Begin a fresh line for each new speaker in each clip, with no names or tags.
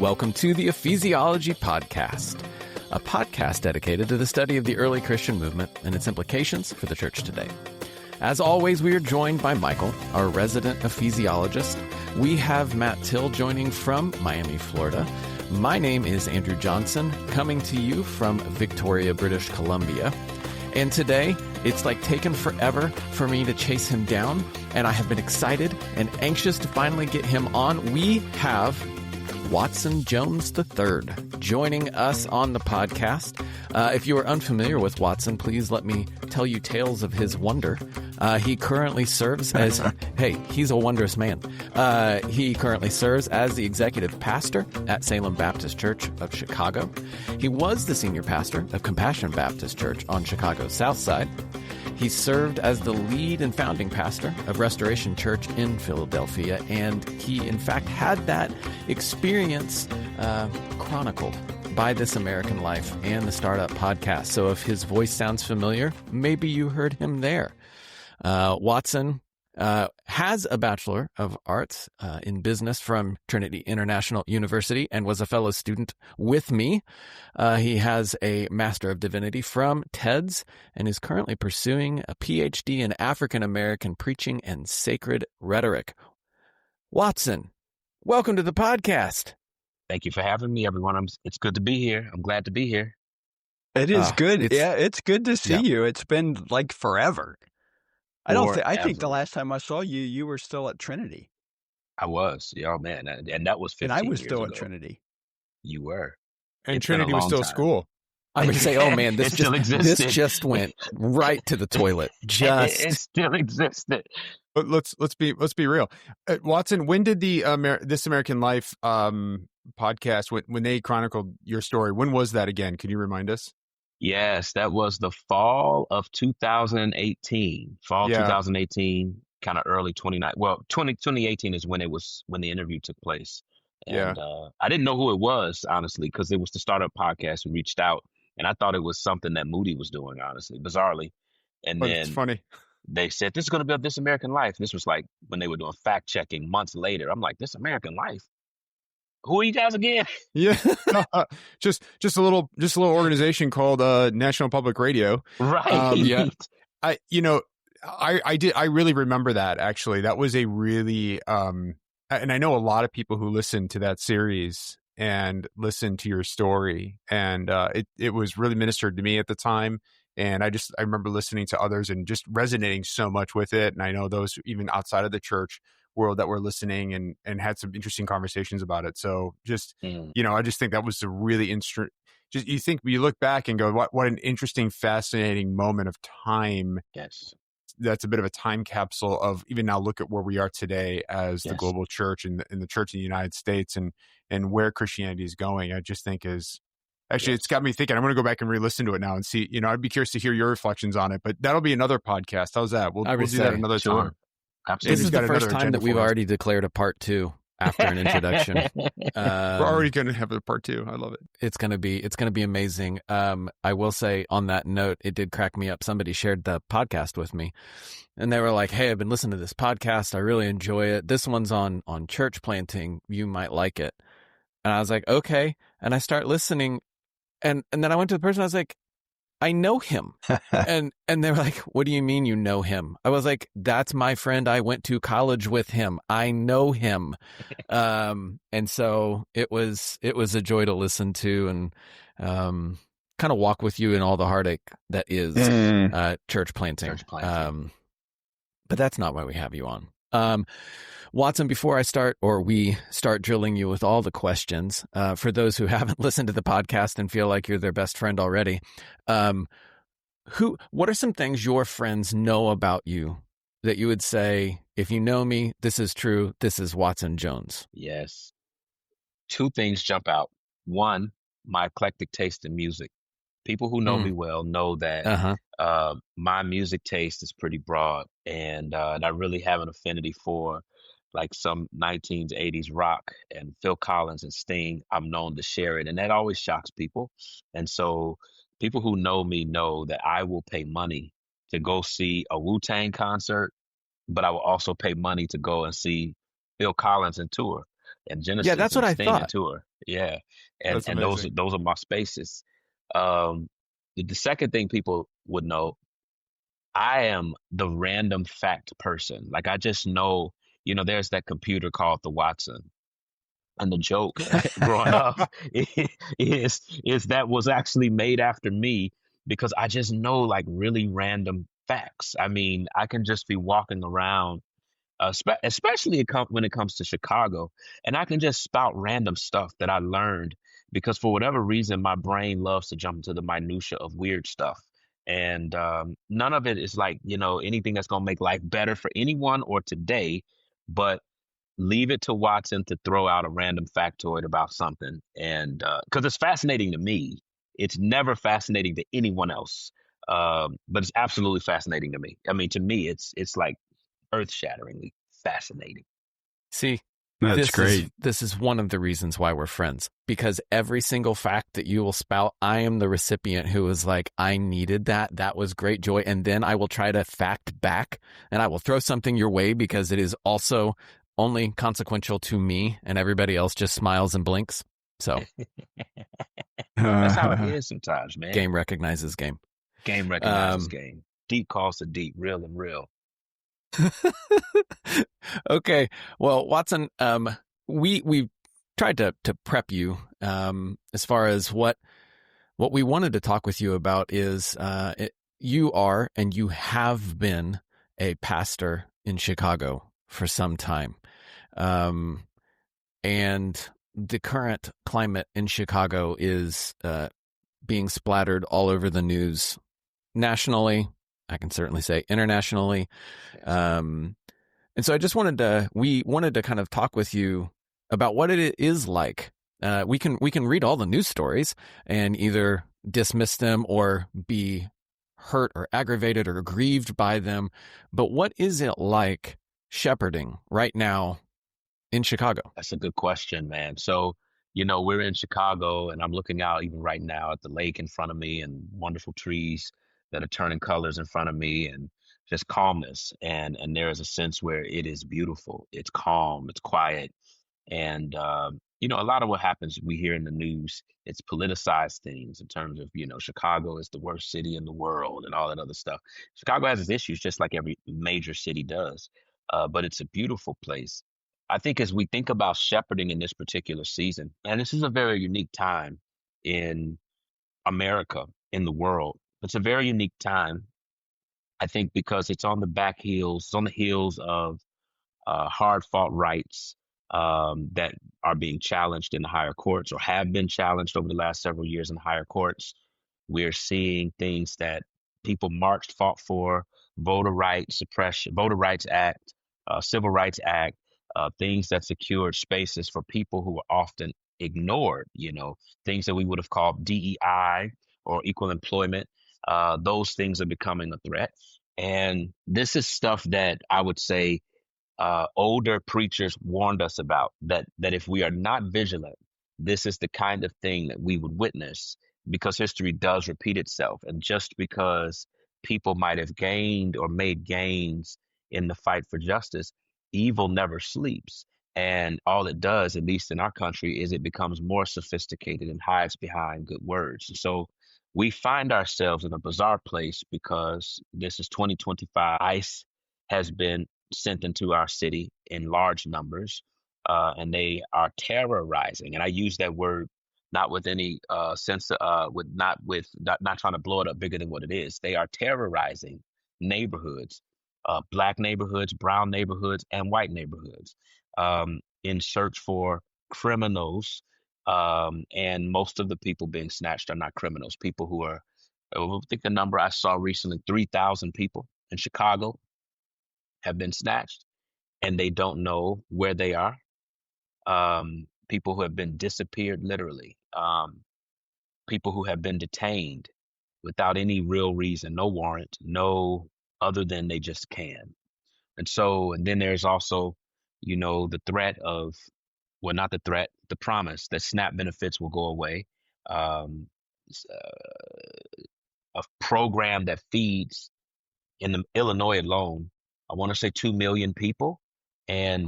Welcome to the Ephesiology podcast, a podcast dedicated to the study of the early Christian movement and its implications for the church today. As always, we are joined by Michael, our resident ephesiologist. We have Matt Till joining from Miami, Florida. My name is Andrew Johnson, coming to you from Victoria, British Columbia. And today, it's like taken forever for me to chase him down, and I have been excited and anxious to finally get him on. We have Watson Jones III joining us on the podcast. If you are unfamiliar with Watson, please let me tell you tales of his wonder. He currently serves as, he's a wondrous man. He currently serves as the executive pastor at Salem Baptist Church of Chicago. He was the senior pastor of Compassion Baptist Church on Chicago's South Side. He served as the lead and founding pastor of Restoration Church in Philadelphia, and he, in fact, had that experience chronicled by This American Life and the Startup Podcast. So if his voice sounds familiar, maybe you heard him there. Watson has a Bachelor of Arts in Business from Trinity International University and was a fellow student with me. He has a Master of Divinity from TEDS and is currently pursuing a PhD in African American Preaching and Sacred Rhetoric. Watson, welcome to the podcast.
Thank you for having me, everyone. It's good to be here. I'm glad to be here.
It is good. Yeah, it's good to see you. It's been like forever. I think the last time I saw you, you were still at Trinity.
I was. Yeah, oh, man. And that was 15 years ago.
And I was still at Trinity.
You were.
And Trinity was still school.
I would say, oh man, this just went right to the toilet.
It still existed.
But let's be real. Watson, when did the This American Life podcast, when they chronicled your story, when was that again? Can you remind us?
Yes, that was the fall of 2018. 2018, kind of early 2018 is when the interview took place. And I didn't know who it was, honestly, because it was the Startup Podcast who reached out. And I thought it was something that Moody was doing, honestly, bizarrely. And then
it's funny.
They said, this is going to be a This American Life. This was like when they were doing fact checking months later. I'm like, This American Life? Who are you guys again?
Yeah, just a little organization called National Public Radio.
Right.
Yeah. I really remember that, actually. That was a really and I know a lot of people who listened to that series and listened to your story, and it was really ministered to me at the time. And I remember listening to others and just resonating so much with it. And I know those even outside of the church world that were listening and had some interesting conversations about it. So I just think that was a really you look back and go, what an interesting, fascinating moment of time.
Yes.
That's a bit of a time capsule of even now look at where we are today as the global church and the church in the United States and where Christianity is going. I just think is actually, it's got me thinking. I'm going to go back and re-listen to it now and see, I'd be curious to hear your reflections on it, but that'll be another podcast. How's that? We'll do that another time.
Absolutely.
This is the first time that we've already declared a part 2 after an introduction.
We're already going to have a part 2. I love it.
It's going to be amazing. I will say on that note, it did crack me up. Somebody shared the podcast with me and they were like, hey, I've been listening to this podcast. I really enjoy it. This one's on church planting. You might like it. And I was like, okay. And I start listening and then I went to the person. I was like, I know him. and they were like, what do you mean you know him? I was like, that's my friend. I went to college with him. I know him. And so it was a joy to listen to and kind of walk with you in all the heartache that is church planting. But that's not why we have you on. Watson, before we start drilling you with all the questions, for those who haven't listened to the podcast and feel like you're their best friend already, what are some things your friends know about you that you would say, if you know me, this is true, this is Watson Jones?
Yes. 2 things jump out. 1, my eclectic taste in music. People who know me well know that my music taste is pretty broad, and I really have an affinity for like some 1980s rock and Phil Collins and Sting. I'm known to share it, and that always shocks people. And so people who know me know that I will pay money to go see a Wu-Tang concert, but I will also pay money to go and see Phil Collins and tour. and Genesis
Yeah, that's
and
what I
Sting and
thought.
Tour. Yeah. And
That's
those
amazing.
are my spaces. The second thing people would know, I am the random fact person. Like I just know, there's that computer called the Watson. And the joke growing up is that was actually made after me because I just know like really random facts. I mean, I can just be walking around, especially when it comes to Chicago, and I can just spout random stuff that I learned because for whatever reason, my brain loves to jump into the minutia of weird stuff. And none of it is like, anything that's going to make life better for anyone or today, but leave it to Watson to throw out a random factoid about something. And because it's fascinating to me, it's never fascinating to anyone else. But it's absolutely fascinating to me. I mean, to me, it's like earth-shatteringly fascinating.
See,
That's great.
This is one of the reasons why we're friends, because every single fact that you will spout, I am the recipient who is like, I needed that. That was great, Joy. And then I will try to fact back and I will throw something your way because it is also only consequential to me, and everybody else just smiles and blinks. So
that's how it is sometimes, man.
Game recognizes game.
Game recognizes game. Deep calls to deep, real and real.
Okay. Well, Watson, we tried to prep you as far as what we wanted to talk with you about is you are and you have been a pastor in Chicago for some time. And the current climate in Chicago is being splattered all over the news nationally. I can certainly say internationally. And so we wanted to kind of talk with you about what it is like. We can read all the news stories and either dismiss them or be hurt or aggravated or grieved by them. But what is it like shepherding right now in Chicago?
That's a good question, man. So, we're in Chicago and I'm looking out even right now at the lake in front of me and wonderful trees that are turning colors in front of me and just calmness. And there is a sense where it is beautiful. It's calm. It's quiet. And, a lot of what happens we hear in the news, it's politicized things in terms of, Chicago is the worst city in the world and all that other stuff. Chicago has its issues just like every major city does, but it's a beautiful place. I think as we think about shepherding in this particular season, and this is a very unique time in America, in the world, it's a very unique time, I think, because it's on the heels of hard fought rights that are being challenged in the higher courts or have been challenged over the last several years in higher courts. We're seeing things that people marched, fought for, voter rights suppression, Voter Rights Act, Civil Rights Act, things that secured spaces for people who were often ignored, things that we would have called DEI or equal employment. Those things are becoming a threat. And this is stuff that I would say older preachers warned us about, that if we are not vigilant, this is the kind of thing that we would witness because history does repeat itself. And just because people might have gained or made gains in the fight for justice, evil never sleeps. And all it does, at least in our country, is it becomes more sophisticated and hides behind good words. And so we find ourselves in a bizarre place because this is 2025. ICE has been sent into our city in large numbers, and they are terrorizing. And I use that word not with any sense, not trying to blow it up bigger than what it is. They are terrorizing neighborhoods, black neighborhoods, brown neighborhoods, and white neighborhoods, in search for criminals. And most of the people being snatched are not criminals. People who are, I think the number I saw recently, 3,000 people in Chicago have been snatched and they don't know where they are. People who have been disappeared, literally. People who have been detained without any real reason, no warrant, no other than they just can. And then there's also, the threat of, well, not the threat, the promise that SNAP benefits will go away. A program that feeds, in the Illinois alone, I want to say 2 million people, and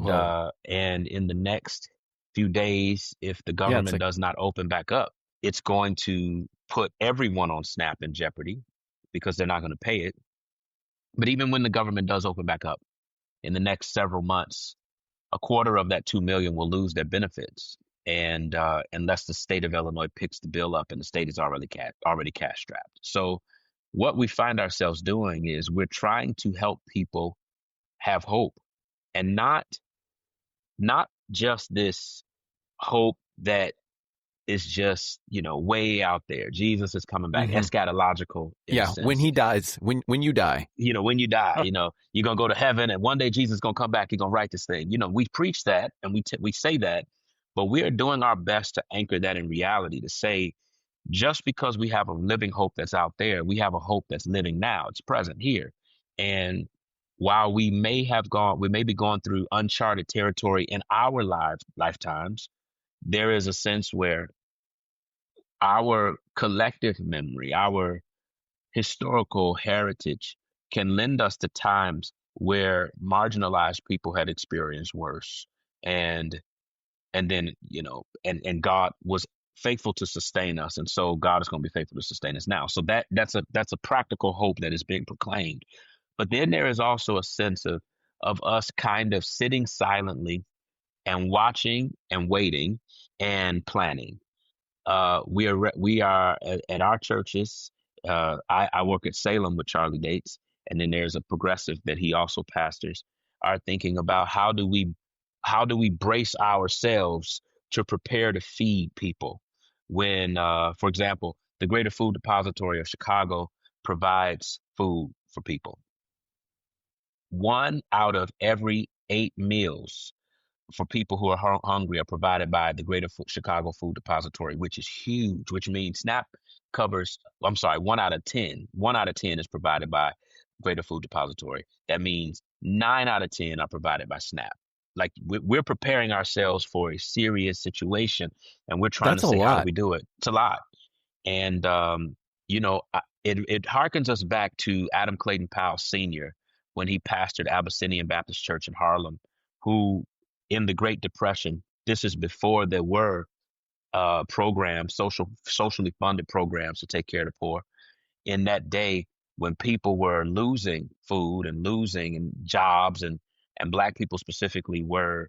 in the next few days, if the government does not open back up, it's going to put everyone on SNAP in jeopardy because they're not going to pay it. But even when the government does open back up in the next several months, a quarter of that 2 million will lose their benefits. And unless the state of Illinois picks the bill up, and the state is already cash strapped. So what we find ourselves doing is we're trying to help people have hope, and not just this hope that is just, way out there. Jesus is coming back, eschatological.
Yeah, when he dies, when you die.
When you die, you're going to go to heaven, and one day Jesus is going to come back. He's going to write this thing. We preach that, and we say that, but we are doing our best to anchor that in reality, to say, just because we have a living hope that's out there, we have a hope that's living now. It's present here. And while we may be going through uncharted territory in our lifetimes, there is a sense where our collective memory, our historical heritage can lend us to times where marginalized people had experienced worse. And then, and God was faithful to sustain us. And so God is going to be faithful to sustain us now. So that's a practical hope that is being proclaimed. But then there is also a sense of us kind of sitting silently and watching and waiting and planning. We are at our churches. I work at Salem with Charlie Dates, and then there's a progressive that he also pastors. Are thinking about how do we brace ourselves to prepare to feed people when, for example, the Greater Food Depository of Chicago provides food for people. 1 out of every 8 meals for people who are hungry are provided by the Greater Chicago Food Depository, which is huge, which means SNAP covers, 1 out of 10. 1 out of 10 is provided by Greater Food Depository. That means 9 out of 10 are provided by SNAP. Like, we're preparing ourselves for a serious situation, and we're trying to say, how do we do it? It's a lot. And, it harkens us back to Adam Clayton Powell Sr. when he pastored Abyssinian Baptist Church in Harlem, who in the Great Depression, this is before there were programs, socially funded programs to take care of the poor. In that day, when people were losing food and losing jobs, and Black people specifically were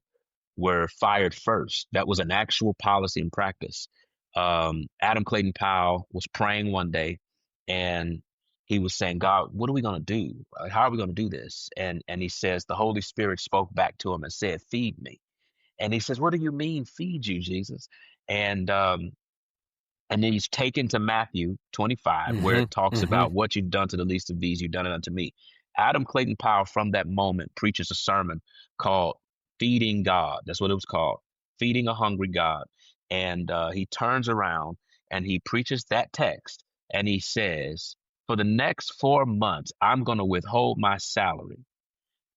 fired first. That was an actual policy and practice. Adam Clayton Powell was praying one day, and he was saying, God, what are we going to do? How are we going to do this? And he says, the Holy Spirit spoke back to him and said, feed me. And he says, what do you mean, feed you, Jesus? And then he's taken to Matthew 25, where it talks about what you've done to the least of these, you've done it unto me. Adam Clayton Powell, from that moment, preaches a sermon called Feeding God. That's what it was called, Feeding a Hungry God. And he turns around and he preaches that text, and he says, for the next 4 months, I'm going to withhold my salary.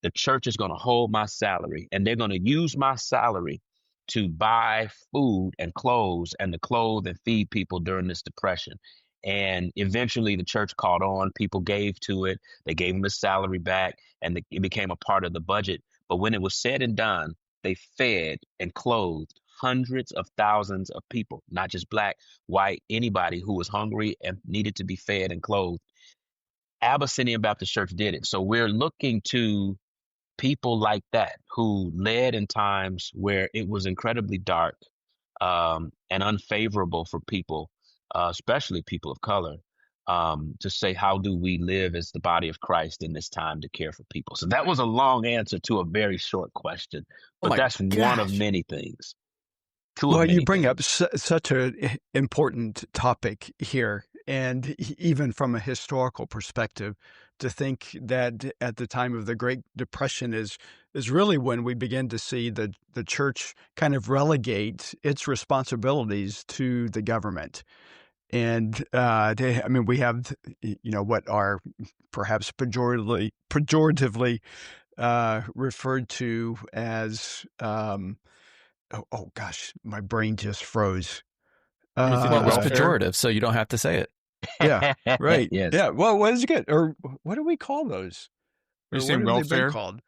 The church is going to hold my salary, and they're going to use my salary to buy food and clothes and to clothe and feed people during this depression. And eventually the church caught on. People gave to it. They gave him his salary back, and it became a part of the budget. But when it was said and done, they fed and clothed hundreds of thousands of people, not just Black, white, anybody who was hungry and needed to be fed and clothed. Abyssinian Baptist Church did it. So we're looking to people like that who led in times where it was incredibly dark and unfavorable for people, especially people of color, to say, how do we live as the body of Christ in this time to care for people? So that was a long answer to a very short question, but that's one of many things.
Well, you bring up such an important topic here, and even from a historical perspective, to think that at the time of the Great Depression is really when we begin to see the church kind of relegate its responsibilities to the government. And we have, what are perhaps pejoratively referred to as, oh gosh, my brain just froze.
Well, it was pejorative, so you don't have to say it.
Yeah, right.
Yes.
Yeah. Well, what is good? Or what do we call those?
Are you saying welfare?
Called?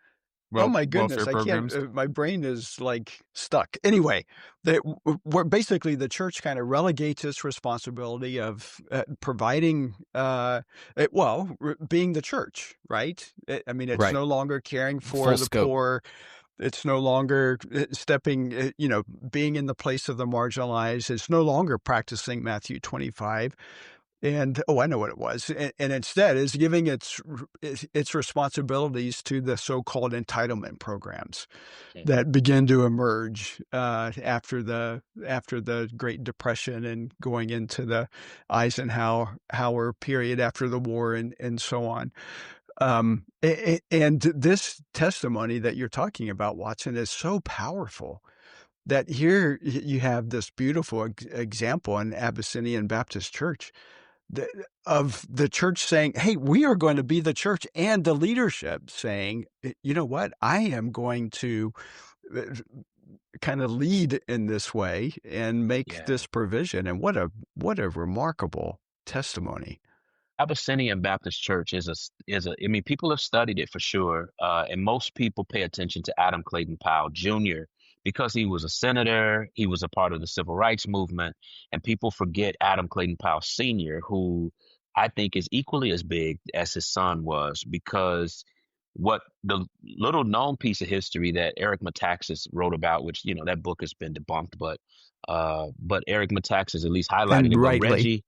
Oh my goodness,
welfare
I can't,
programs.
my brain is like stuck. Anyway, where basically the church kind of relegates its responsibility of providing, being the church, right? I mean, it's
Right.
no longer caring for
Full
the
scope.
poor. It's no longer stepping, being in the place of the marginalized. It's no longer practicing Matthew 25. And, I know what it was, and instead is giving its responsibilities to the so-called entitlement programs
Okay.
that begin to emerge after the Great Depression and going into the Eisenhower period after the war and so on. And this testimony that you're talking about, Watson, is so powerful that here you have this beautiful example in Abyssinian Baptist Church of the church saying, hey, we are going to be the church, and the leadership saying, you know what, I am going to kind of lead in this way and make
Yeah.
this provision. And what a remarkable testimony.
Abyssinian Baptist Church I mean, people have studied it for sure. And most people pay attention to Adam Clayton Powell Jr. because he was a senator, he was a part of the civil rights movement, and people forget Adam Clayton Powell Sr., who I think is equally as big as his son was, because what the little known piece of history that Eric Metaxas wrote about, which, that book has been debunked, but Eric Metaxas at least highlighted
And
it. But
rightly.
Reggie,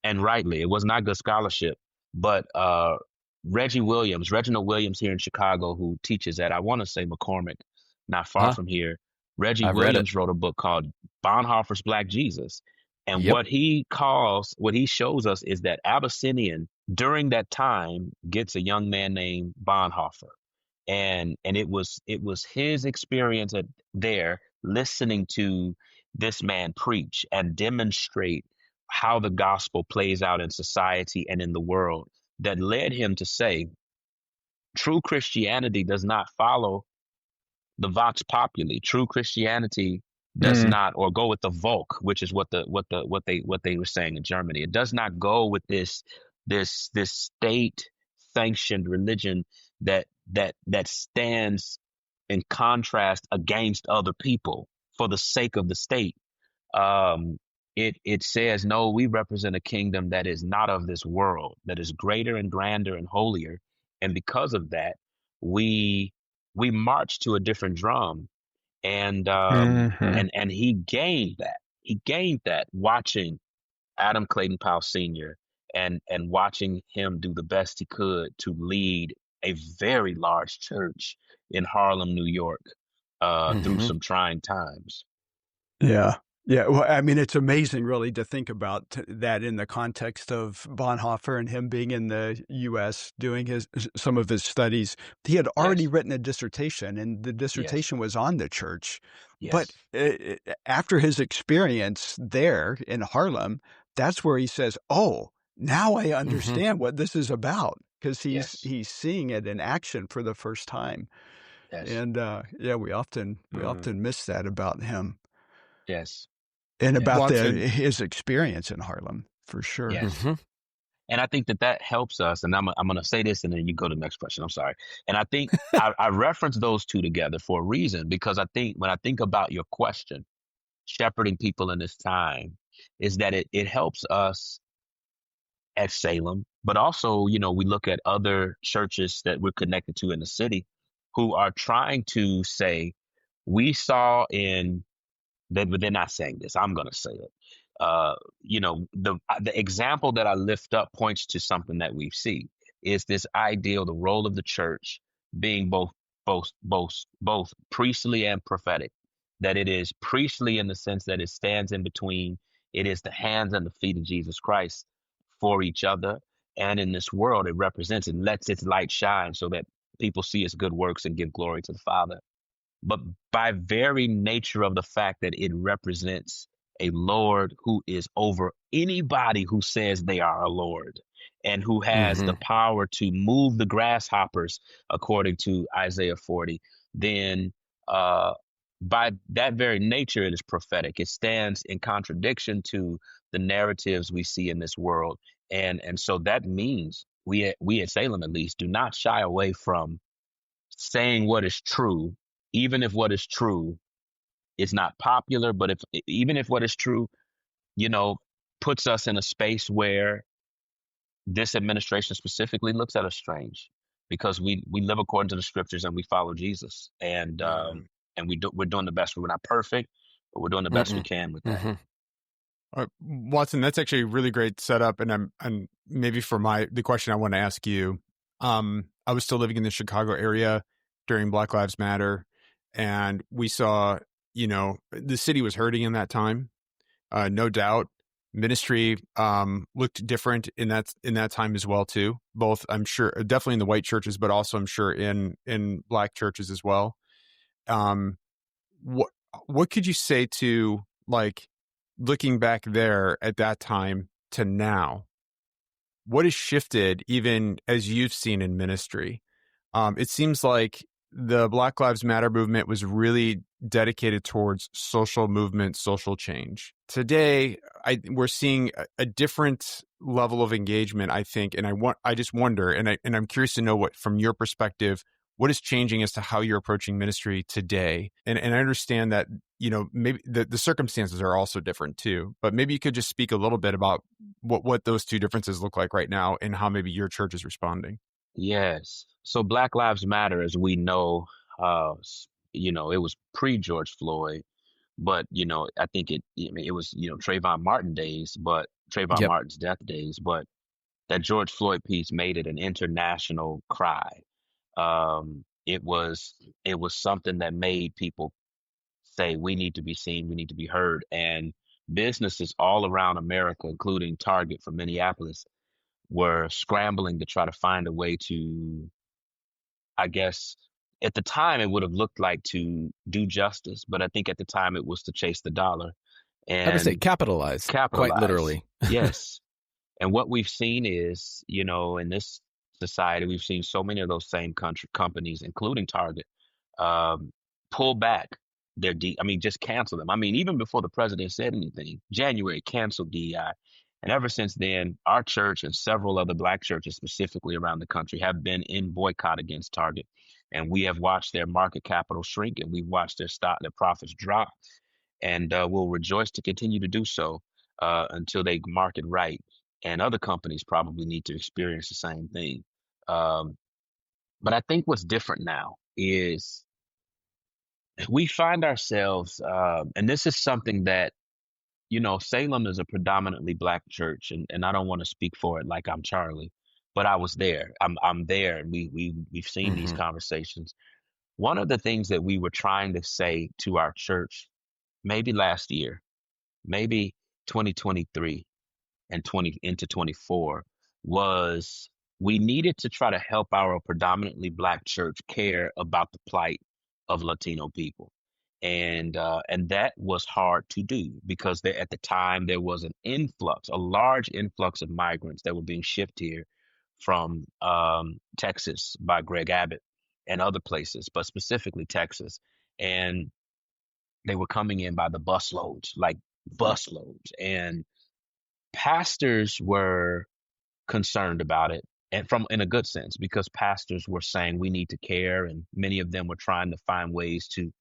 and rightly, it was not good scholarship, but Reginald Williams here in Chicago, who teaches at, I want to say, McCormick, not far from here. Reggie
I've read it.
Williams wrote a book called Bonhoeffer's Black Jesus. And
Yep.
what he shows us is that Abyssinian during that time gets a young man named Bonhoeffer. And it was his experience there listening to this man preach and demonstrate how the gospel plays out in society and in the world that led him to say true Christianity does not follow the vox populi. True Christianity does not, or go with the Volk, which is what they were saying in Germany. It does not go with this state sanctioned religion that stands in contrast against other people for the sake of the state. It says, no, we represent a kingdom that is not of this world, that is greater and grander and holier, and because of that, we march to a different drum. And and he gained that. He gained that watching Adam Clayton Powell Sr. and watching him do the best he could to lead a very large church in Harlem, New York, through some trying times.
Yeah. Yeah. Well, I mean, it's amazing really to think about that in the context of Bonhoeffer and him being in the U.S. doing some of his studies. He had already
Yes.
written a dissertation, and the
Yes.
dissertation was on the church.
Yes.
But after his experience there in Harlem, that's where he says, oh, now I understand what this is about, because
Yes.
he's seeing it in action for the first time.
Yes.
And we often miss that about him.
Yes.
And about
Watson.
his experience in Harlem, for sure.
Yes. And I think that helps us. And I'm going to say this, and then you go to the next question. I'm sorry. And I think I reference those two together for a reason, because I think when I think about your question, shepherding people in this time, is that it helps us at Salem, but also, we look at other churches that we're connected to in the city who are trying to say, we saw in that, but they're not saying this. I'm going to say it. The example that I lift up points to something that we see is this ideal, the role of the church being both priestly and prophetic. That it is priestly in the sense that it stands in between. It is the hands and the feet of Jesus Christ for each other, and in this world, it represents and lets its light shine so that people see its good works and give glory to the Father. But by very nature of the fact that it represents a Lord who is over anybody who says they are a Lord, and who has the power to move the grasshoppers, according to Isaiah 40, then by that very nature, it is prophetic. It stands in contradiction to the narratives we see in this world. And so that means we at Salem, at least, do not shy away from saying what is true, even if what is true is not popular, but even if what is true, puts us in a space where this administration specifically looks at us strange, because we live according to the scriptures and we follow Jesus, and we're doing the best. We're not perfect, but we're doing the best we can with that.
Watson, that's actually a really great setup, and maybe for the question I want to ask you. I was still living in the Chicago area during Black Lives Matter, and we saw, the city was hurting in that time, no doubt. Ministry looked different in that time as well too. Both, I'm sure, definitely in the white churches, but also I'm sure in Black churches as well. What could you say to, like, looking back there at that time to now? What has shifted, even as you've seen in ministry? It seems like the Black Lives Matter movement was really dedicated towards social movement, social change. Today, we're seeing a different level of engagement, I think, and I just wonder, and I'm curious to know what, from your perspective, what is changing as to how you're approaching ministry today. And I understand that, maybe the circumstances are also different too, but maybe you could just speak a little bit about what those two differences look like right now and how maybe your church is responding.
Yes. So Black Lives Matter, as we know, it was pre-George Floyd, but I think it was Trayvon Martin's death days, but that George Floyd piece made it an international cry. It was something that made people say, we need to be seen, we need to be heard, and businesses all around America, including Target from Minneapolis, were scrambling to try to find a way to, I guess, at the time it would have looked like to do justice, but I think at the time it was to chase the dollar. And
I would say capitalize, quite literally.
Yes. And what we've seen is, in this society, we've seen so many of those same companies, including Target, pull back just cancel them. Even before the president said anything, January canceled DEI. And ever since then, our church and several other Black churches, specifically around the country, have been in boycott against Target. And we have watched their market capital shrink, and we've watched their profits drop. And we'll rejoice to continue to do so until they market right. And other companies probably need to experience the same thing. But I think what's different now is we find ourselves, and this is something that, Salem is a predominantly Black church, and I don't want to speak for it like I'm Charlie, but I was there. I'm there, and we've seen these conversations. One of the things that we were trying to say to our church, maybe last year, maybe 2023 and into 24, was we needed to try to help our predominantly Black church care about the plight of Latino people. And that was hard to do because at the time there was a large influx of migrants that were being shipped here from Texas by Greg Abbott and other places, but specifically Texas. And they were coming in by the busloads. And pastors were concerned about it, and in a good sense, because pastors were saying we need to care, and many of them were trying to find ways to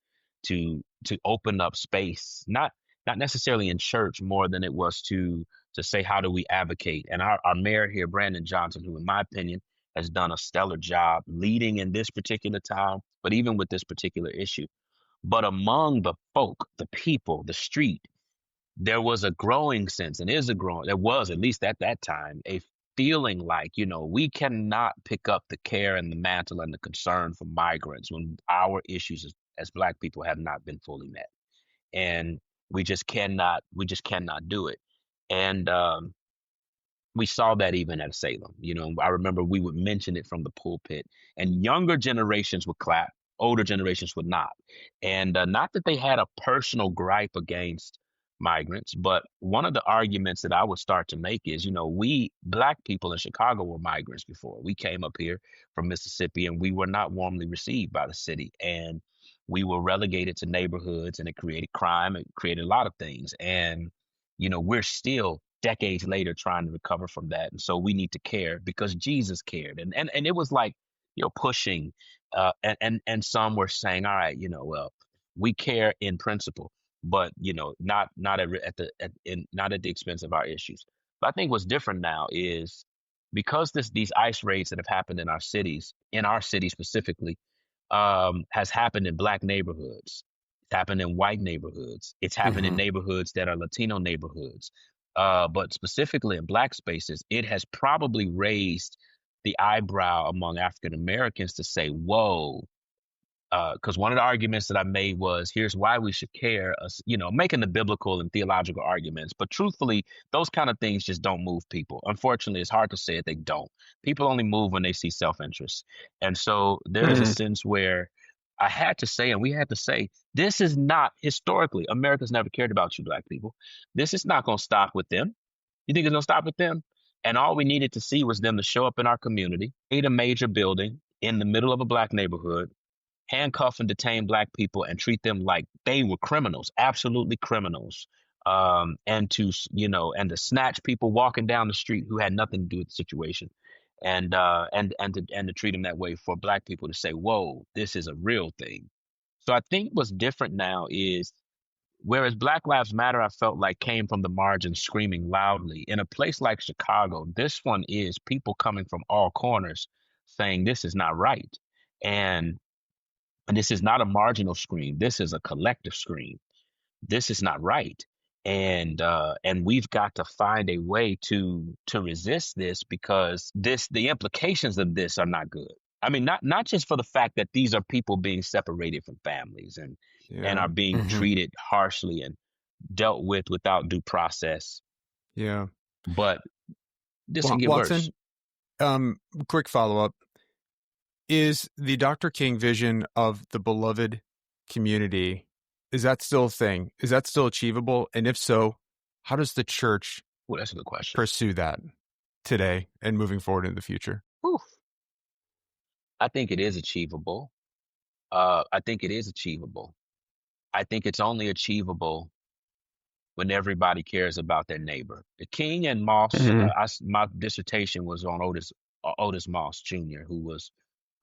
open up space, not necessarily in church more than it was to say, how do we advocate? And our mayor here, Brandon Johnson, who in my opinion has done a stellar job leading in this particular time, but even with this particular issue. But among the folk, the people, the street, there was a growing sense, and there was, at least at that time, a feeling like, we cannot pick up the care and the mantle and the concern for migrants when our issues as Black people have not been fully met. And we just cannot do it. And we saw that even at Salem. I remember we would mention it from the pulpit, and younger generations would clap, older generations would not. And not that they had a personal gripe against migrants, but one of the arguments that I would start to make is, we Black people in Chicago were migrants before. We came up here from Mississippi, and we were not warmly received by the city, and we were relegated to neighborhoods, and it created crime, it created a lot of things. And we're still decades later trying to recover from that. And so we need to care because Jesus cared. And it was like pushing, and some were saying, all right, well, we care in principle, but not not at the expense of our issues. But I think what's different now is because these ICE raids that have happened in our cities specifically, has happened in Black neighborhoods. It's happened in white neighborhoods. It's happened in neighborhoods that are Latino neighborhoods. But specifically in Black spaces, it has probably raised the eyebrow among African Americans to say, whoa. Because one of the arguments that I made was, here's why we should care, making the biblical and theological arguments. But truthfully, those kind of things just don't move people. Unfortunately, it's hard to say it. They don't. People only move when they see self-interest. And so there's a sense where I had to say, and we had to say, this is not, historically, America's never cared about you Black people. This is not going to stop with them. You think it's going to stop with them? And all we needed to see was them to show up in our community, in a major building in the middle of a Black neighborhood, handcuff and detain Black people and treat them like they were criminals, absolutely criminals. And to snatch people walking down the street who had nothing to do with the situation, and to treat them that way, for Black people to say, whoa, this is a real thing. So I think what's different now is, whereas Black Lives Matter, I felt like, came from the margins screaming loudly, in a place like Chicago, this one is people coming from all corners saying this is not right. And this is not a marginal scream. This is a collective scream. This is not right. And we've got to find a way to resist this, because the implications of this are not good. I mean, not just for the fact that these are people being separated from families and are being treated harshly and dealt with without due process.
Yeah.
But this can get
Watson,
worse.
Quick follow-up. Is the Dr. King vision of the beloved community, is that still a thing? Is that still achievable? And if so, how does the church
that's a good question.
Pursue that today and moving forward in the future?
Oof. I think it is achievable. I think it's only achievable when everybody cares about their neighbor. The King and Moss, my dissertation was on Otis Moss Jr., who was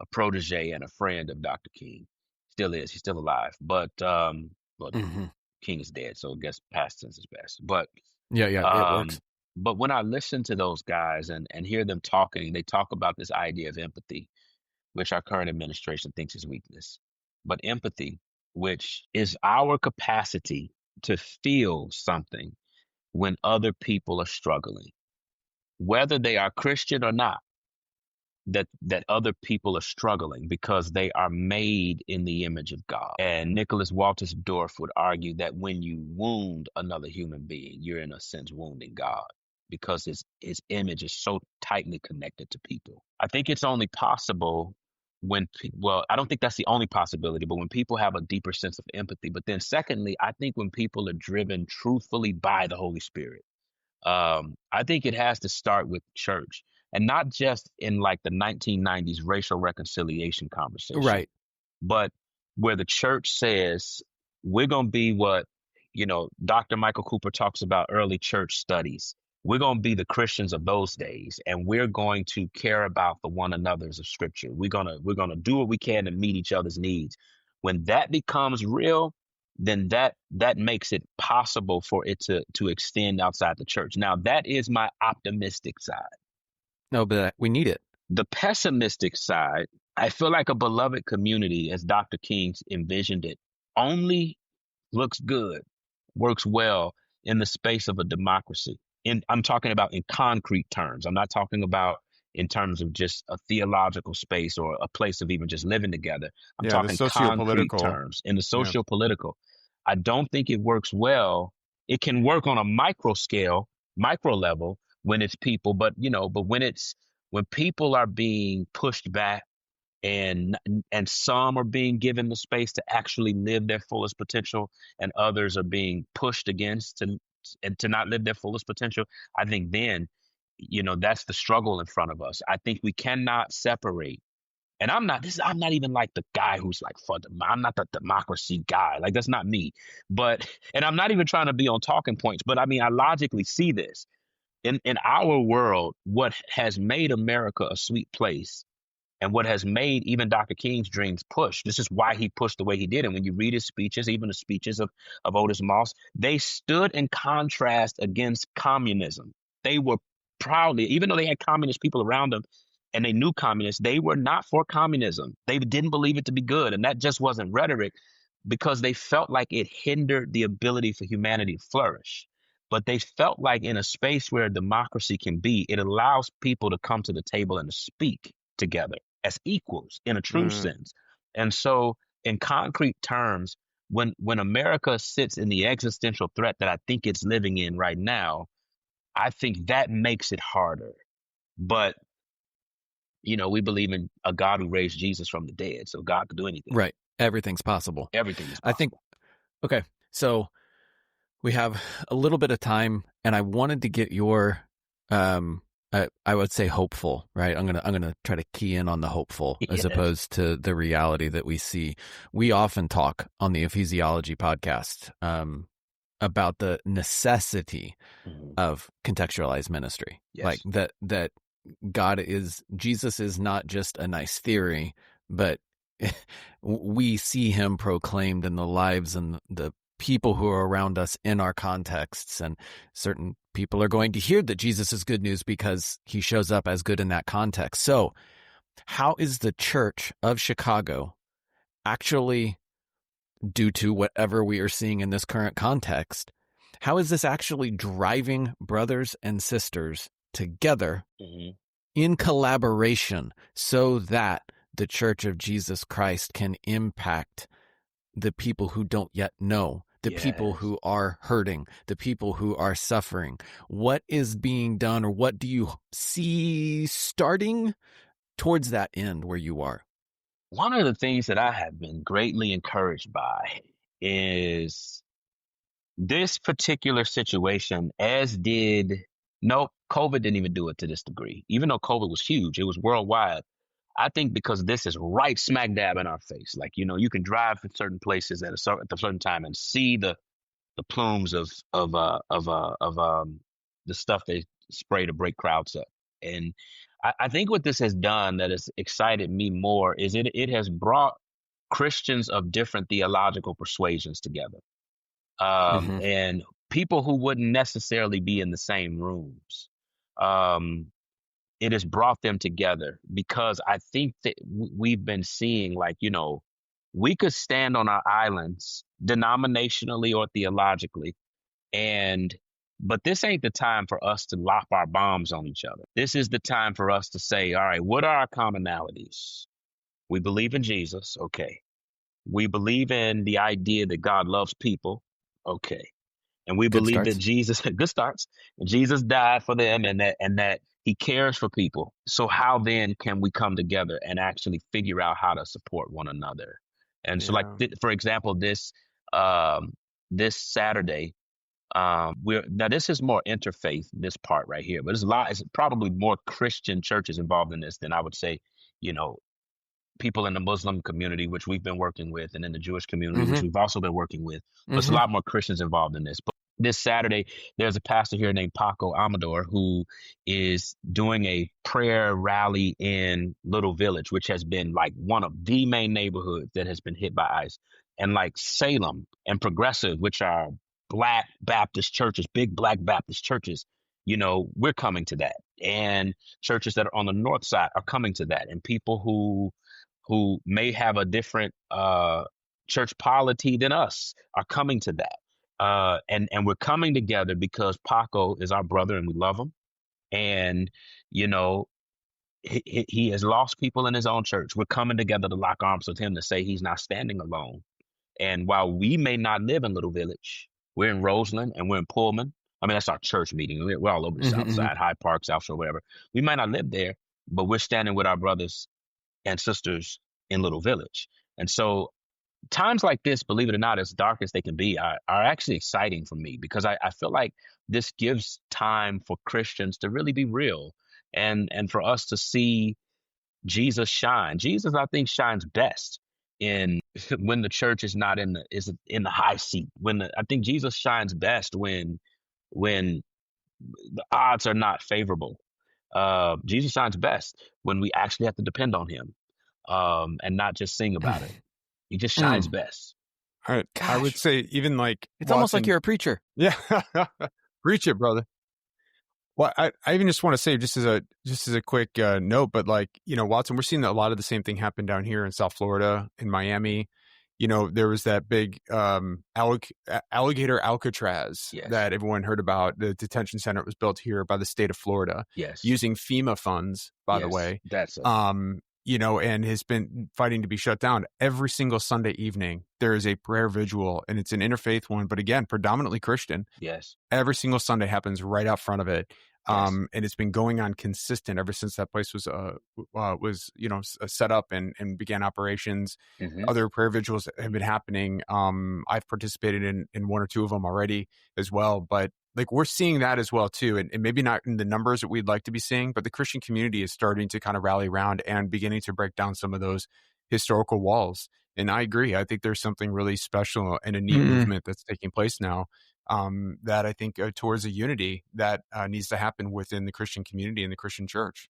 a protege and a friend of Dr. King. Still is. He's still alive. But King is dead, so I guess past tense is best. But
it works.
But when I listen to those guys and hear them talking, they talk about this idea of empathy, which our current administration thinks is weakness. But empathy, which is our capacity to feel something when other people are struggling, whether they are Christian or not, that other people are struggling because they are made in the image of God. And Nicholas Walters Dorff would argue that when you wound another human being, you're in a sense wounding God, because his image is so tightly connected to people. I think it's only possible I don't think that's the only possibility, but when people have a deeper sense of empathy. But then secondly, I think when people are driven truthfully by the Holy Spirit, I think it has to start with church, and not just in like the 1990s racial reconciliation conversation,
right?
But where the church says, we're going to be what, Dr. Michael Cooper talks about, early church studies. We're going to be the Christians of those days, and we're going to care about the one another's of Scripture. We're gonna do what we can to meet each other's needs. When that becomes real, then that makes it possible for it to extend outside the church. Now, that is my optimistic side.
No, but we need it.
The pessimistic side, I feel like a beloved community, as Dr. King envisioned it, only looks good, works well in the space of a democracy. I'm talking about in concrete terms. I'm not talking about in terms of just a theological space or a place of even just living together. I'm talking concrete terms, in the socio-political. I don't think it works well. It can work on a micro scale, micro level, when it's people, but when people are being pushed back, and some are being given the space to actually live their fullest potential, and others are being pushed against to not live their fullest potential, I think then, that's the struggle in front of us. I think we cannot separate. And I'm not even like the guy who's like, I'm not the democracy guy. Like, that's not me. And I'm not even trying to be on talking points, but I mean, I logically see this. In our world, what has made America a sweet place and what has made even Dr. King's dreams push. This is why he pushed the way he did. And when you read his speeches, even the speeches of Otis Moss, they stood in contrast against communism. They were proudly, even though they had communist people around them and they knew communists, they were not for communism. They didn't believe it to be good. And that just wasn't rhetoric, because they felt like it hindered the ability for humanity to flourish. But they felt like in a space where democracy can be, it allows people to come to the table and to speak together as equals in a true sense. And so in concrete terms, when America sits in the existential threat that I think it's living in right now, I think that makes it harder. But, you know, we believe in a God who raised Jesus from the dead, so God could do anything.
Right. Everything's possible.
Everything is possible.
I think, okay, so we have a little bit of time, and I wanted to get your, I would say hopeful, right? I'm gonna try to key in on the hopeful as opposed to the reality that we see. We often talk on the Ephesiology podcast about the necessity of contextualized ministry, like that Jesus is not just a nice theory, but we see him proclaimed in the lives and the people who are around us in our contexts, and certain people are going to hear that Jesus is good news because he shows up as good in that context. So how is the Church of Chicago actually, due to whatever we are seeing in this current context, how is this actually driving brothers and sisters together in collaboration so that the Church of Jesus Christ can impact the people who don't yet know, the people who are hurting, the people who are suffering? What is being done, or what do you see starting towards that end where you are?
One of the things that I have been greatly encouraged by is this particular situation, COVID didn't even do it to this degree. Even though COVID was huge, it was worldwide. I think because this is right smack dab in our face. Like, you know, you can drive to certain places at a certain time and see the plumes of the stuff they spray to break crowds up. And I think what this has done that has excited me more is it has brought Christians of different theological persuasions together, and people who wouldn't necessarily be in the same rooms. It has brought them together because I think that we've been seeing, like, you know, we could stand on our islands denominationally or theologically, but this ain't the time for us to lop our bombs on each other. This is the time for us to say, all right, what are our commonalities? We believe in Jesus. Okay. We believe in the idea that God loves people. Okay. And we believe that Jesus, good starts, Jesus died for them, and that he cares for people. So how then can we come together and actually figure out how to support one another? And so, like, for example, this Saturday, now this is more interfaith, this part right here, but it's probably more Christian churches involved in this than I would say, you know, people in the Muslim community, which we've been working with, and in the Jewish community, which we've also been working with. But there's a lot more Christians involved in this. But this Saturday, there's a pastor here named Paco Amador who is doing a prayer rally in Little Village, which has been like one of the main neighborhoods that has been hit by ICE. And like Salem and Progressive, which are Black Baptist churches, big Black Baptist churches, you know, we're coming to that. And churches that are on the north side are coming to that. And people who may have a different church polity than us are coming to that. And we're coming together because Paco is our brother and we love him. And, you know, he has lost people in his own church. We're coming together to lock arms with him to say he's not standing alone. And while we may not live in Little Village, we're in Roseland and we're in Pullman. I mean, that's our church meeting. We're all over the South Side, Hyde Park, South Shore, whatever. We might not live there, but we're standing with our brothers and sisters in Little Village. And so times like this, believe it or not, as dark as they can be, are actually exciting for me, because I feel like this gives time for Christians to really be real and for us to see Jesus shine. Jesus, I think, shines best when the church is not in the high seat. I think Jesus shines best when the odds are not favorable. Jesus shines best when we actually have to depend on him, and not just sing about it. He just shines best.
I would say even like
it's almost like you're a preacher.
Yeah, preach it, brother. Well, I even just want to say just as a quick note, but like, Watson, we're seeing a lot of the same thing happen down here in South Florida, in Miami. There was that big alligator Alcatraz that everyone heard about. The detention center was built here by the state of Florida, using FEMA funds, by the way.
That's
and has been fighting to be shut down. Every single Sunday evening, there is a prayer vigil, and it's an interfaith one, but again, predominantly Christian.
Yes.
Every single Sunday happens right out front of it. And it's been going on consistent ever since that place was set up and began operations.
Mm-hmm.
Other prayer vigils have been happening. I've participated in one or two of them already as well, but like we're seeing that as well too, and maybe not in the numbers that we'd like to be seeing, but the Christian community is starting to kind of rally around and beginning to break down some of those historical walls. And I agree. I think there's something really special and a neat movement that's taking place now. That I think towards a unity that needs to happen within the Christian community and the Christian church.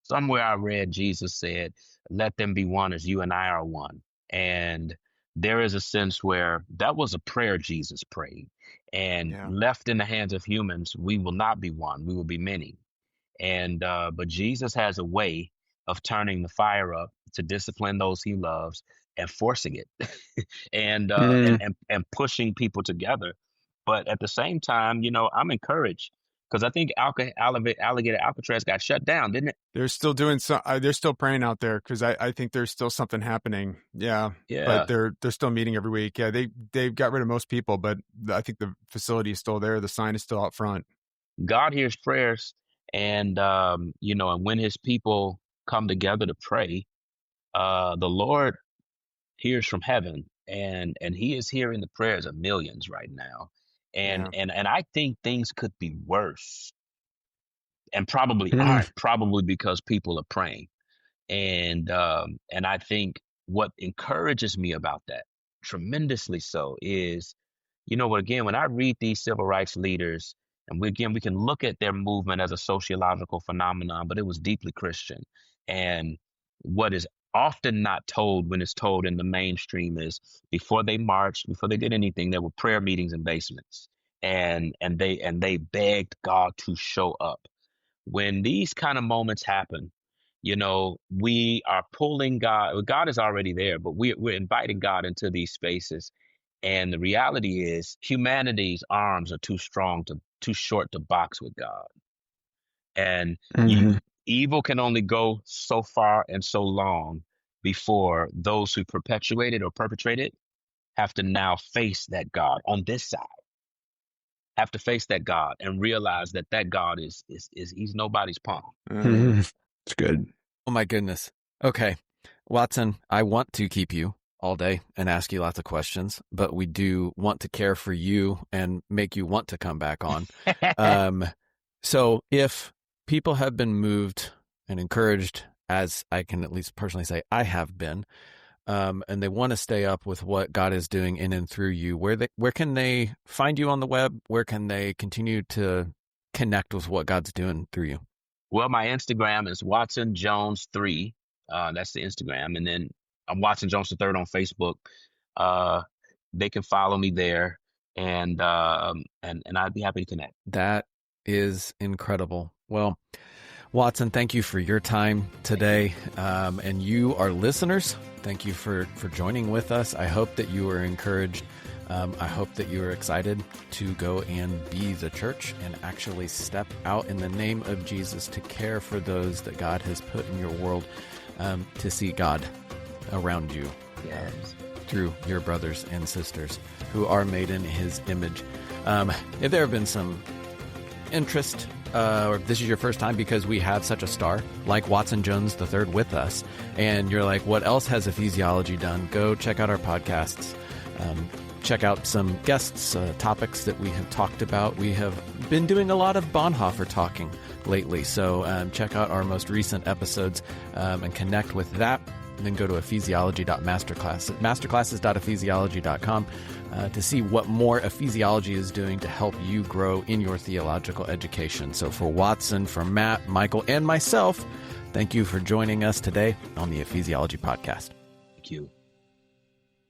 Somewhere I read Jesus said, "Let them be one as you and I are one." And there is a sense where that was a prayer Jesus prayed. And left in the hands of humans, we will not be one. We will be many. And but Jesus has a way of turning the fire up to discipline those he loves and forcing it and pushing people together. But at the same time, I'm encouraged because I think Alligator Alcatraz got shut down, didn't it?
They're still doing they're still praying out there because I think there's still something happening. Yeah. But they're still meeting every week. Yeah, they've got rid of most people, but I think the facility is still there. The sign is still out front.
God hears prayers, and and when His people come together to pray, the Lord hears from heaven, and He is hearing the prayers of millions right now. And I think things could be worse, and probably aren't, probably because people are praying. And I think what encourages me about that tremendously so is, again, when I read these civil rights leaders, and we can look at their movement as a sociological phenomenon, but it was deeply Christian. And what is often not told when it's told in the mainstream is before they marched, before they did anything, there were prayer meetings in basements, and they begged God to show up. When these kind of moments happen, we are pulling God. God is already there, but we're inviting God into these spaces. And the reality is humanity's arms are too short to box with God. And evil can only go so far and so long before those who perpetuate it or perpetrate it have to now face that God on this side, have to face that God and realize that God is he's nobody's punk.
It's good.
Oh my goodness. Okay. Watson, I want to keep you all day and ask you lots of questions, but we do want to care for you and make you want to come back on. So if people have been moved and encouraged, as I can at least personally say I have been, and they want to stay up with what God is doing in and through you, where can they find you on the web? Where can they continue to connect with what God's doing through you?
Well, my Instagram is Watson Jones 3. That's the Instagram. And then I'm Watson Jones the Third on Facebook. They can follow me there, and I'd be happy to connect.
That is incredible. Well, Watson, thank you for your time today. And you, our listeners, thank you for joining with us. I hope that you were encouraged. I hope that you are excited to go and be the church and actually step out in the name of Jesus to care for those that God has put in your world, to see God around you through your brothers and sisters who are made in His image. If there have been some interest, or if this is your first time because we have such a star like Watson Jones III with us, and you're like, what else has Ephesiology done? Go check out our podcasts. Check out some guests, topics that we have talked about. We have been doing a lot of Bonhoeffer talking lately, so check out our most recent episodes and connect with that. And then go to masterclasses.ephesiology.com to see what more Ephesiology is doing to help you grow in your theological education. So for Watson, for Matt, Michael, and myself, thank you for joining us today on the Ephesiology Podcast.
Thank you.